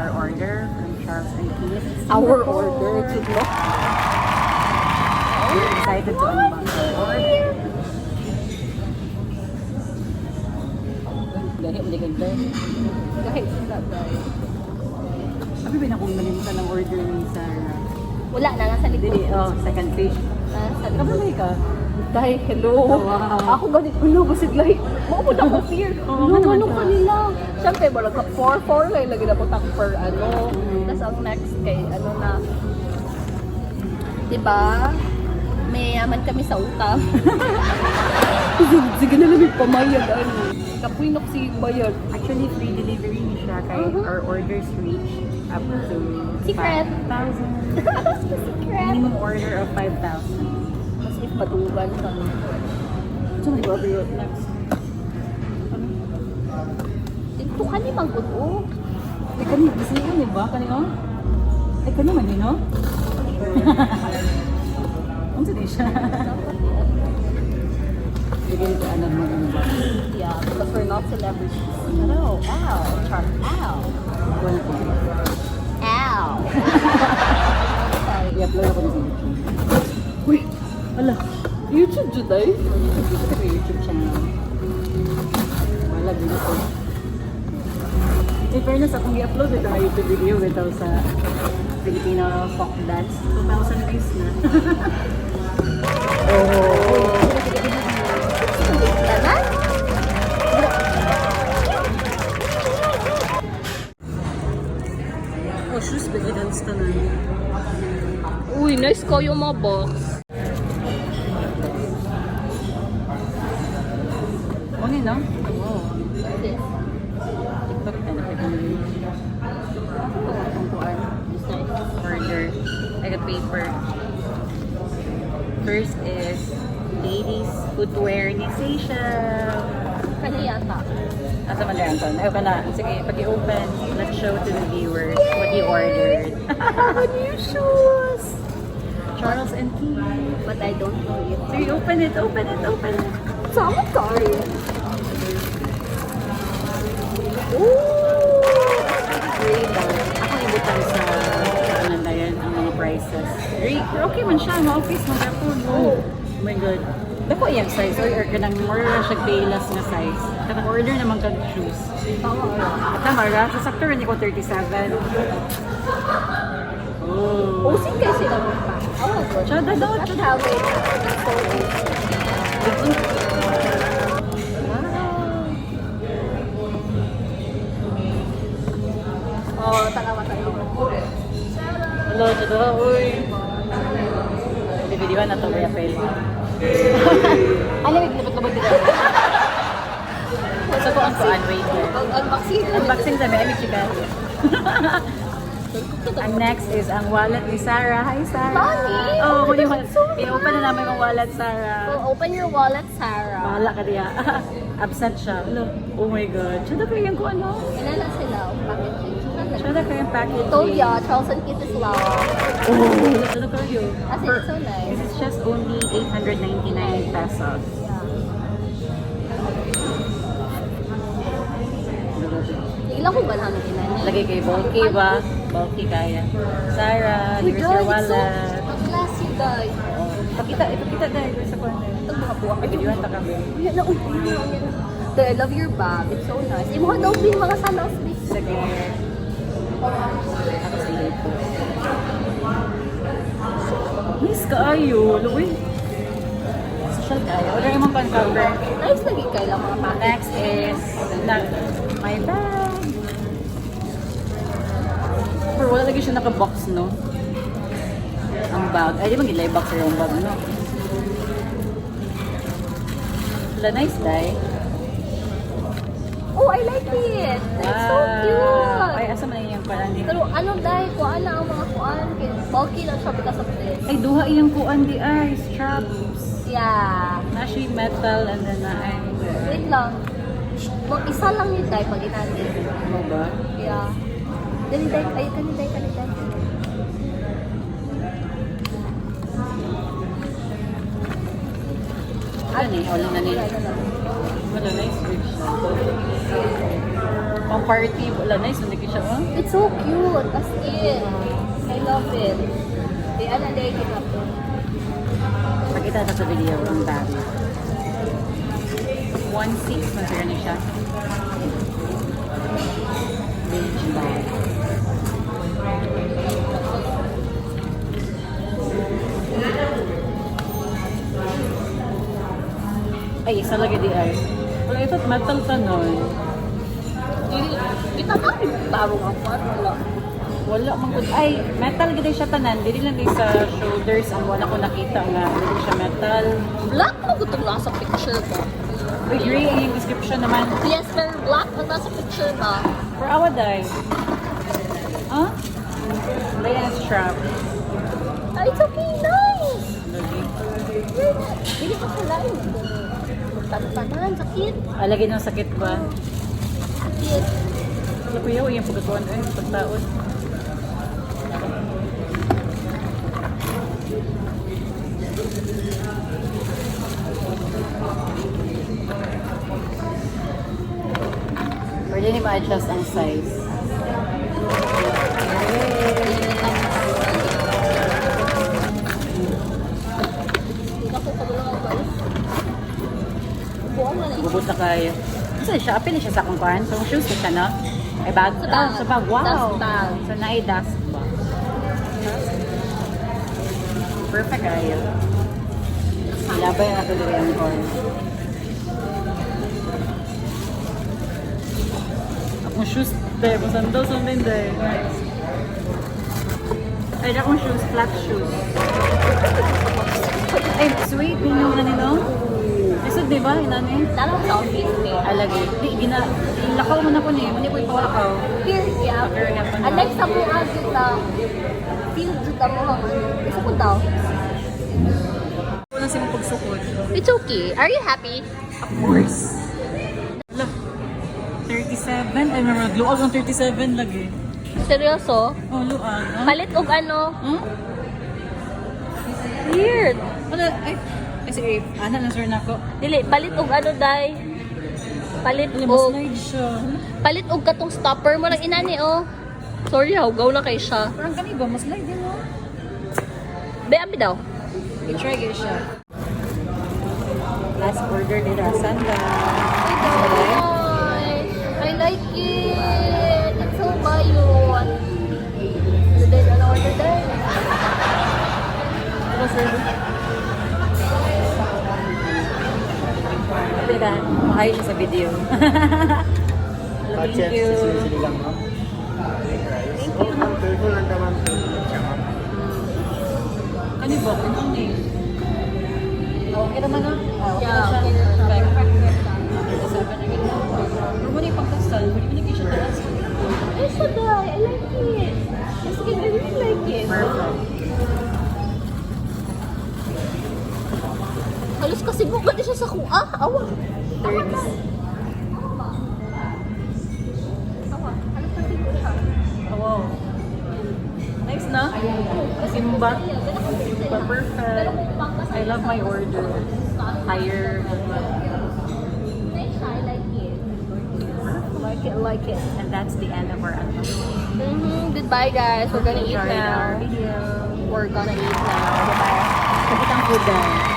our order from Charles and Keith. Our order to look. We're excited to unbox our order. Dahil, hindi ganda. Kahit sila guys. Sabi ba na kung nalimutan ng order ni Sarah? Wala na, nasa likod. Dili, second page. Nasa likod. Kabalay ka? Dahil, hello. Oh, wow. Ako ganit, hello, basig lahi. Maupod ako fear. Oo, No, naman ano ka. kanila? Siyempre, wala ka 4-4 kayo lagi na putang per ano. Tapos ang next kay ano na, diba? May yaman kami sa utang. Sige na lang may pamayag ano. Kapuinok si bayad. Actually, free delivery ni siya kay our orders reach up to Secret. 5,000. Secret. Minimum order of 5,000. Mas if madugan ka. So, may order yun next. Ito ka ni Mangkuto. Ay, kanina, gusto niyo yun, ba? Kanina? Ay, kanina man yun, no? Ano sa siya? Bigyan ito, ano ba? Yeah, because we're not celebrities. No, ow. Char, ow. Wala ko. Ow. Sorry. I-upload ako na sa YouTube. Uy, Wala. YouTube juday? Ito ko YouTube channel. Wala din ako. In fairness, akong i-upload ito na YouTube video ito sa Filipino folk dance. 2,000 views na. Oh. Tanan? Oh, shoes ba i-dance na na? Uy, nice ko yung mga box. Okay, no? Oh. This. TikTok ka na pwede mo yun. Tungkuan. This nice. Order. I got paper. First is ladies footwear ni Seychelles. Kanya yata. Asa man yan, Ton? Ayaw ka na. Sige, pag i-open, let's show to the viewers what you ordered. New shoes! Charles and Keith. But I don't know it. Sige, open it, open it, open it. Sama tayo. Ooh! Great. Ako ibutan sa ano na yan, ang mga prices. Great. Pero okay man siya, ma-office, mag-apon. Oh my God. Dako yung size, or kanang more siya paylas nga size. Kanang order naman kang shoes. At tama, sa sakto rin ko 37. Oh. Using kayo sila mo pa. Oh, good. Chada daw. That's how it Oh, talawa tayo. Hello, chada. Uy. Di video na to, Bria Pel. Ano yung labot-labot dito? So, kung ang kuan, wait here. Unboxing. Unboxing sa may chicken. Ang next is ang wallet ni Sarah. Hi, Sarah. Mommy! Oh, Oh my muli God, so i-open na namin ang wallet, Sarah. Well, open your wallet, Sarah. Bahala ka diya. Absent siya. Hello. Oh my God. Siya na pa yung kung ano. Ilan na sila? Packaging. Siya na pa yung packaging. Told ya, Charles and Keith is love. Oh, siya na pa yun. As in, it's so nice. This is just only 899 pesos. Ilang ko ba namin inani? Lagay kay bulky ba? Bulky kaya. Sarah, here's your wallet. Ang classy, guys. Ipakita dahil sa corner. Ito mga buwak. Ay, videoan ta kami. Yan na, uy. I love your bag. It's so nice. Yung mga daw din mga salas. Sige. Ako sa ito. Miss kaayo. Luwi. Social kaayo. Order naman pang cover. Nice lagi kayo lang mga package. Next is my bag. Pero wala lagi siya naka-box, no? Ang bag. Ay, di ba gilay box yung bag, no? Wala, nice, dai. Oh, I like it. It's so cute. Ay, asa man yung parang di. Pero ano dahil, kuhaan na ang mga kuhaan. Bulky lang siya because of this. Ay, duha iyang kuan di ay, straps. Yeah. Na siya metal and then na ay. Wait lang. Isa lang yun dahil pag inandi. Ano ba? Yeah. Dali dahil, ay, kaniday. Ano ni? Wala na ni. Wala, nice bridge. Pang party, wala na, hindi siya, oh. It's so cute. As in. I love it. Di, ano, day kita po. Pakita na sa video ang bag. 1.6 na siya niya siya. Beige bag. Ay, isa lagi di ay. Wala ito, metal ka nun. Kita ka rin tarong ako. Wala. Wala man gud. Ay, metal gid siya tanan. Dili lang din sa shoulders ang wala ko nakita nga dili siya metal. Black mo gutong nasa picture ba? Uy, gray ang yung description naman. Yes, sir. Black ang nasa picture ba? For our day. Huh? Layan strap. Ah, it's okay. Nice. Lagi. Hindi ka sa line. Tanan, sakit. Alagi ng sakit ba? Sakit. Wala ko yaw, yung pagkatuan pagtaon. Pwede ni ma-adjust ang size. Bubot na kayo. Kasi siya, apil siya sa akong kuhan. So, shoes ko siya, no? Ay, bag. Sa bag. Sa bag. Wow. Dust bag. So, na-ay dust bag. Perfect kayo. Ilabay na ito dito yung corn. Akong shoes, tayo. Masando, sundin tayo. Nice. Ay, akong shoes. Flat shoes. Ay, sweet. Minyo na nino. Isod, di ba? Inani? Tarong sa office eh. Alagi. Di, lakaw mo na po niya. Hindi ko ipawalakaw. Here, yeah. Here, yeah, pa na. Unlike sa mga kita, feel juta mo lang. Isa ko daw. Wala siya pagsukod. It's okay. Are you happy? Of course. Look. 37. Ay, luag ang 37 lagi. Seryoso? Oh, luag. Huh? Palit og ano? Huh? Weird. Ano? Ay, sige. Ana lang sir na ako. Dili, palit og ano, day? Palit Wala, mas og... slide siya. Palit og katong stopper mo lang inani, oh. Sorry, gaw na kay siya. Parang kani ba? Mas slide din mo. Abi daw. I-try kayo siya. Last order nila. Sandal. I like it. It's so cute. Today, ano order day? Ano sir? Pwede makayo siya sa video. Thank you. Ano ba? Ano ni? Okay naman na? Yeah, Okay okay na na siya. siya. Pero muna yung pagkasal, hindi ko siya taas. It's so nice. I like it. Yes, I really like it. Perfect. Halos kasi bukod siya sa kuha. Awa. 30s. Awa. Halos kasi bukod siya. Oh, wow. Nice na? Simba. Simba, perfect. I love my order. Higher. Nice siya. I like it. Like it. And that's the end of our unboxing. Goodbye, guys. We're gonna eat Enjoy our now. video. We're gonna eat now. Goodbye. Kapitang food dahil.